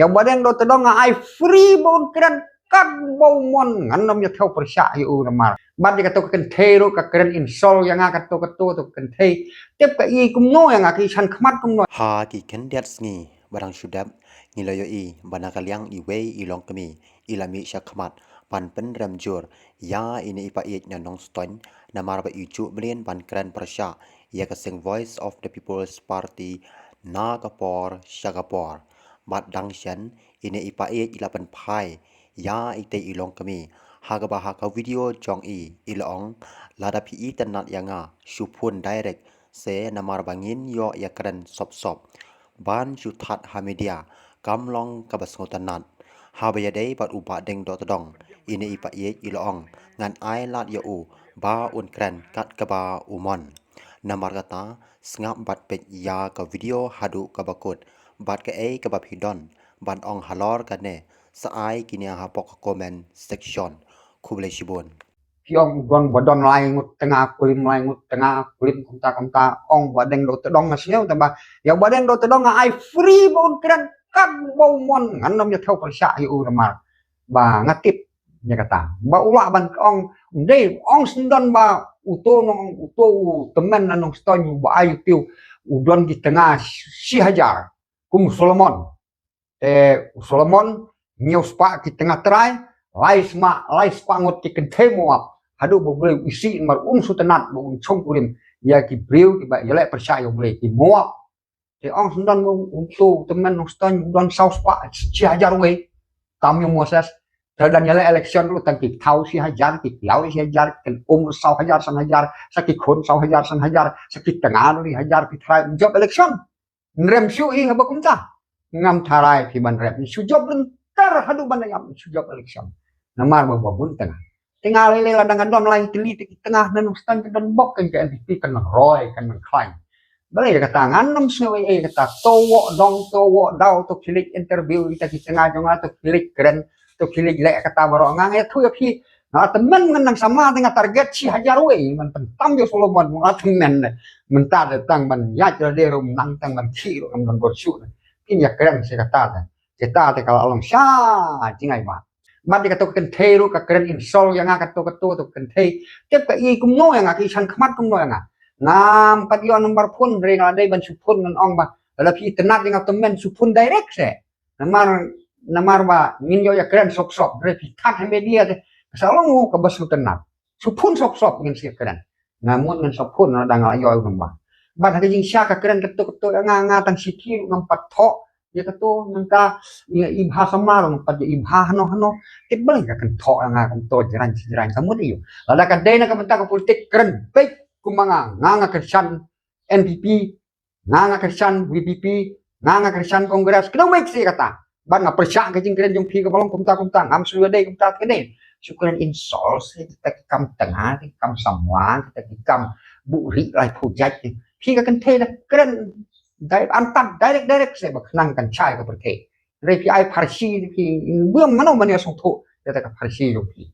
ya badan do tedong ai free bon keren kan bau mon nganam ya theo persya yu namar ban di kato ken thero ka keren insol yang kato to ken the tep ka i kumno yang aki san khmat kumno ha ki ken det sngi barang sudap ngiloyo i bana kalyang i wei i long kami ilami syakmat pan pen ramjur ya ini ipa iet nyanong ston namar ba icu blien ban keren persya ya ka sing voice of the people's party nagapor syagapor bat dangshan ini ipa iet ilapan pai ya ite ilong kami haga bahaka video jong i ilong lada pi i tenat yanga supun direct se namar bangin yo ya keren sop ban juthat hamedia kamlong kabasngotanat habayadei bat uba deng dot dong ini ipa ye ilong ngan ai lat yo u ba un kren kat kaba umon namar kata sngap bat pet ya ka video hadu kabakut bat ke e kabab hidon ban ong halor kane saai kini ha pok comment section kuble shibon Kiong don badon lai ngut tengah kulim lai ngut tengah kulim kumta ong badeng do tedong ngasnya tambah ya badeng do tedong ai free bon keren kan bau mon nganam ya theo persya yu namar ba ngatip nya kata ba ulah ban ong dei ong sendon ba uto nong uto temen anong stonyu ba ayu tiu udon di tengah si hajar kum Solomon Solomon ngius pa di tengah terai lais pangut ki kenthe moap hadu boleh isi mar su tenat bo chong kulim ya ki breu ki ba yele percaya boleh ki moap te ong sundan untuk teman nong ston don saus pa si hajar we tam yang Moses dan yele election lu tangki thau si hajar ki lau si hajar kan sau hajar san hajar sakit khon sau hajar san hajar sakit tengah li hajar ki try job election ngrem syu i haba kumta ngam tharai ki ban rep su job bentar hadu ban yam su job election namar babun tengah lele ladang don lain teli tengah dan ustan dan bok kan NPP kan roy kan klaim balik kata nganem sewe kata towo dau to kilik interview kita di tengah jonga to kilik keren to kilik lek kata baro ngang ya tu ya pi nah temen ngenang sama dengan target si hajar we man pentam yo Solomon temen mentar datang man ya jade rum nang tang man ki rum don borsu ini ya keren si kata kita kalau along sya jingai ba ban di kato ken thero ka keren insol yang kato to ken the tep ka i kumno yang aki san khmat kumno yang ngam patio nomor pun ring adai ban supun ngan ong ba lapi tenat dengan temen supun direct se namar ba min yo ya keren sop repi tak media de salongu ka basu tenat supun sop ngin si keren ngamun ngan supun dang ayo nomba ban ha jing sya ka keren keto nga tang sikir ngam patho ya kato nangka ibha samarong pada ibha hano tibel ka kan tho nga kan to jiran kamu iyo lada ka dai na ka menta ka politik keren baik kumanga nga kersan NPP nga kersan WPP nga kersan kongres kena baik sih kata ban nga persya ka jing keren jong pi ka balong kumta ngam suwe dai kumta kene syukuran insol sih kita kam tengah kam samwa kita kam buri lai pujat pi ka kan the keren dari antar direct saya berkenankan cai ke berke. Repi ai parsi ki buang mana mana song tu, kita ke parsi yopi.